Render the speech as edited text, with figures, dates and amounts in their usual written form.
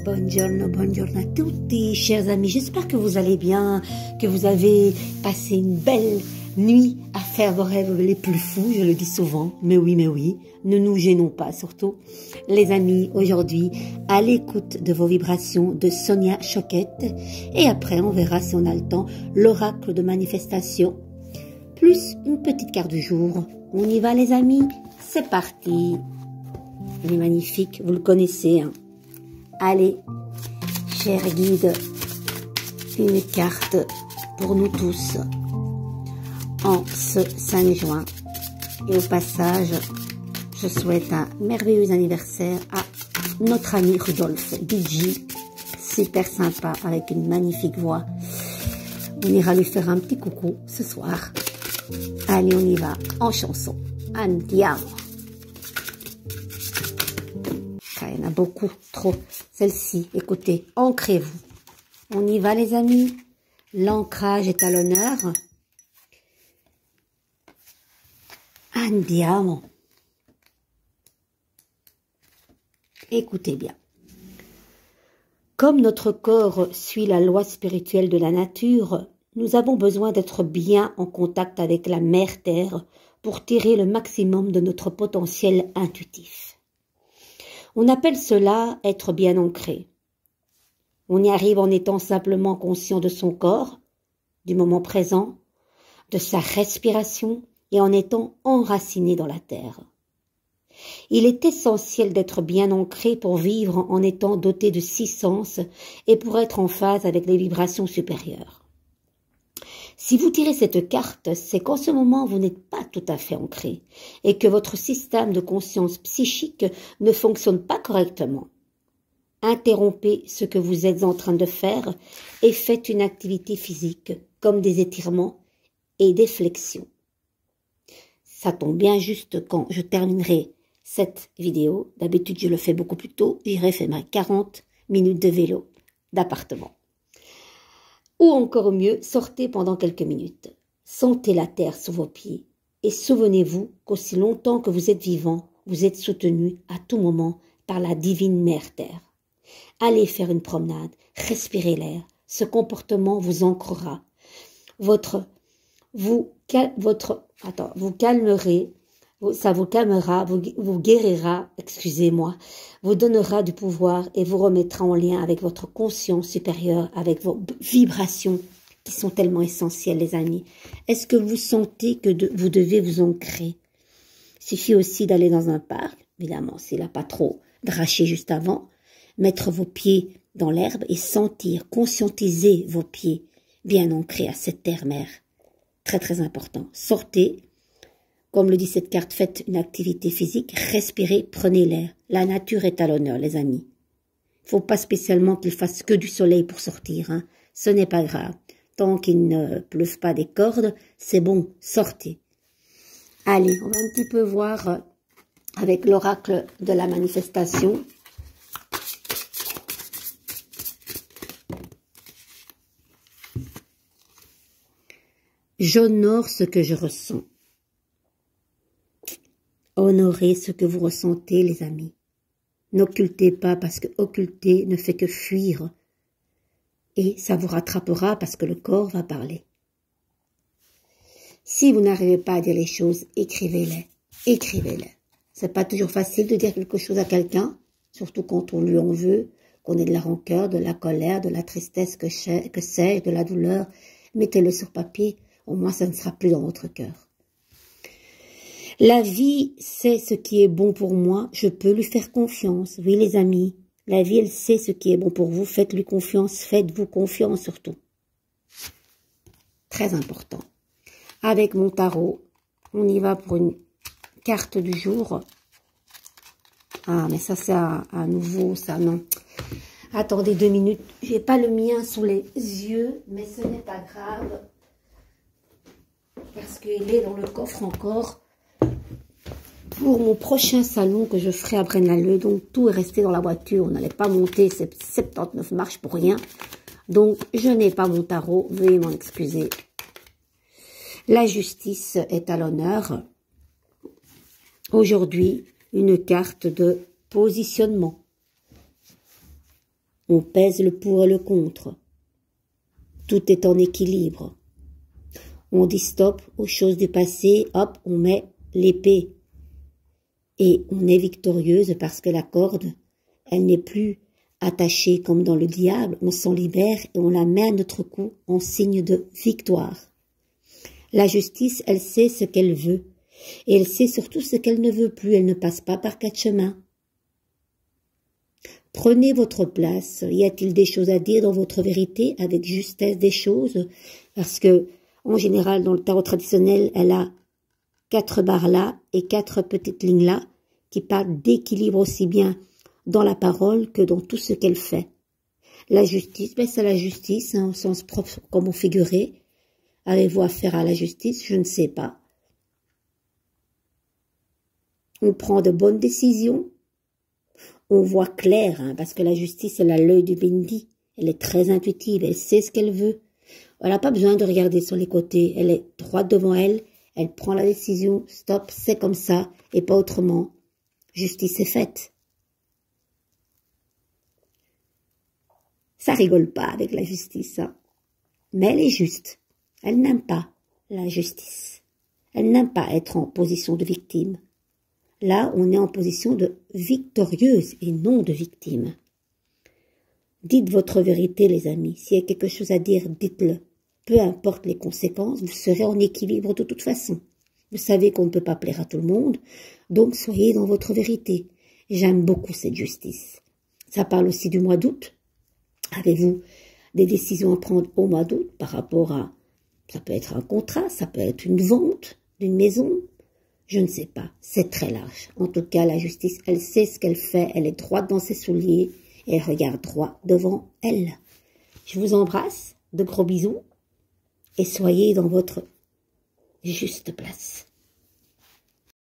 Buongiorno a tutti, chers amis. J'espère que vous allez bien, que vous avez passé une belle nuit à faire vos rêves les plus fous. Je le dis souvent, mais oui, ne nous gênons pas surtout. Les amis, aujourd'hui, à l'écoute de vos vibrations de Sonia Choquette. Et après, on verra si on a le temps, l'oracle de manifestation, plus une petite carte du jour. On y va les amis, c'est parti. Il est magnifique, vous le connaissez, hein. Allez, cher guide, une carte pour nous tous en ce 5 juin. Et au passage, je souhaite un merveilleux anniversaire à notre ami Rudolf DJ, super sympa avec une magnifique voix. On ira lui faire un petit coucou ce soir. Allez, on y va en chanson. Andiamo. Il y en a beaucoup, trop. Celle-ci, écoutez, ancrez-vous. On y va les amis. L'ancrage est à l'honneur. Andiamo. Écoutez bien. Comme notre corps suit la loi spirituelle de la nature, nous avons besoin d'être bien en contact avec la Mère Terre pour tirer le maximum de notre potentiel intuitif. On appelle cela être bien ancré. On y arrive en étant simplement conscient de son corps, du moment présent, de sa respiration et en étant enraciné dans la terre. Il est essentiel d'être bien ancré pour vivre en étant doté de 6 sens et pour être en phase avec les vibrations supérieures. Si vous tirez cette carte, c'est qu'en ce moment, vous n'êtes pas tout à fait ancré et que votre système de conscience psychique ne fonctionne pas correctement. Interrompez ce que vous êtes en train de faire et faites une activité physique comme des étirements et des flexions. Ça tombe bien juste quand je terminerai cette vidéo. D'habitude, je le fais beaucoup plus tôt. J'irai faire ma 40 minutes de vélo d'appartement. Ou encore mieux, sortez pendant quelques minutes. Sentez la terre sous vos pieds et souvenez-vous qu'aussi longtemps que vous êtes vivant, vous êtes soutenu à tout moment par la divine Mère Terre. Allez faire une promenade, respirez l'air. Ce comportement vous ancrera. Vous calmerez, ça vous calmera, vous guérira, excusez-moi, vous donnera du pouvoir et vous remettra en lien avec votre conscience supérieure, avec vos vibrations qui sont tellement essentielles, les amis. Est-ce que vous sentez que vous devez vous ancrer? Il suffit aussi d'aller dans un parc, évidemment, s'il n'a pas trop draché juste avant, mettre vos pieds dans l'herbe et sentir, conscientiser vos pieds bien ancrés à cette terre-mère. Très, très important. Sortez. Comme le dit cette carte, faites une activité physique, respirez, prenez l'air. La nature est à l'honneur, les amis. Il ne faut pas spécialement qu'il fasse que du soleil pour sortir, hein. Ce n'est pas grave. Tant qu'il ne pleuve pas des cordes, c'est bon, sortez. Allez, on va un petit peu voir avec l'oracle de la manifestation. J'honore ce que je ressens. Honorez ce que vous ressentez, les amis. N'occultez pas parce que occulter ne fait que fuir. Et ça vous rattrapera parce que le corps va parler. Si vous n'arrivez pas à dire les choses, écrivez-les. Écrivez-les. C'est pas toujours facile de dire quelque chose à quelqu'un, surtout quand on lui en veut, qu'on ait de la rancœur, de la colère, de la tristesse, que sais-je, de la douleur. Mettez-le sur papier, au moins ça ne sera plus dans votre cœur. La vie sait ce qui est bon pour moi, je peux lui faire confiance. Oui les amis, la vie elle sait ce qui est bon pour vous, faites-lui confiance, faites-vous confiance surtout. Très important. Avec mon tarot, on y va pour une carte du jour. Ah mais ça c'est à nouveau, ça non. Attendez 2 minutes, j'ai pas le mien sous les yeux, mais ce n'est pas grave. Parce qu'il est dans le coffre encore. Pour mon prochain salon que je ferai à Braine-l'Alleud, donc tout est resté dans la voiture, on n'allait pas monter ces 79 marches pour rien, donc je n'ai pas mon tarot, veuillez m'en excuser. La justice est à l'honneur. Aujourd'hui, une carte de positionnement. On pèse le pour et le contre. Tout est en équilibre. On dit stop aux choses du passé, hop, on met l'épée. Et on est victorieuse parce que la corde, elle n'est plus attachée comme dans le diable, on s'en libère et on la met à notre cou en signe de victoire. La justice, elle sait ce qu'elle veut et elle sait surtout ce qu'elle ne veut plus, elle ne passe pas par quatre chemins. Prenez votre place. Y a-t-il des choses à dire dans votre vérité avec justesse des choses? Parce que, en général, dans le tarot traditionnel, elle a 4 barres là et 4 petites lignes là qui parlent d'équilibre aussi bien dans la parole que dans tout ce qu'elle fait. La justice, ben c'est la justice, hein, au sens propre comme au figuré. Avez-vous affaire à la justice? Je ne sais pas. On prend de bonnes décisions. On voit clair, hein, parce que la justice, elle a l'œil du bindi. Elle est très intuitive, elle sait ce qu'elle veut. Elle n'a pas besoin de regarder sur les côtés. Elle est droite devant elle, elle prend la décision, stop, c'est comme ça, et pas autrement. Justice est faite. Ça rigole pas avec la justice, hein. Mais elle est juste. Elle n'aime pas la justice. Elle n'aime pas être en position de victime. Là, on est en position de victorieuse et non de victime. Dites votre vérité, les amis. S'il y a quelque chose à dire, dites-le. Peu importe les conséquences, vous serez en équilibre de toute façon. Vous savez qu'on ne peut pas plaire à tout le monde, donc soyez dans votre vérité. J'aime beaucoup cette justice. Ça parle aussi du mois d'août. Avez-vous des décisions à prendre au mois d'août par rapport à... Ça peut être un contrat, ça peut être une vente d'une maison. Je ne sais pas, c'est très large. En tout cas, la justice, elle sait ce qu'elle fait, elle est droite dans ses souliers et elle regarde droit devant elle. Je vous embrasse, de gros bisous et soyez dans votre juste place.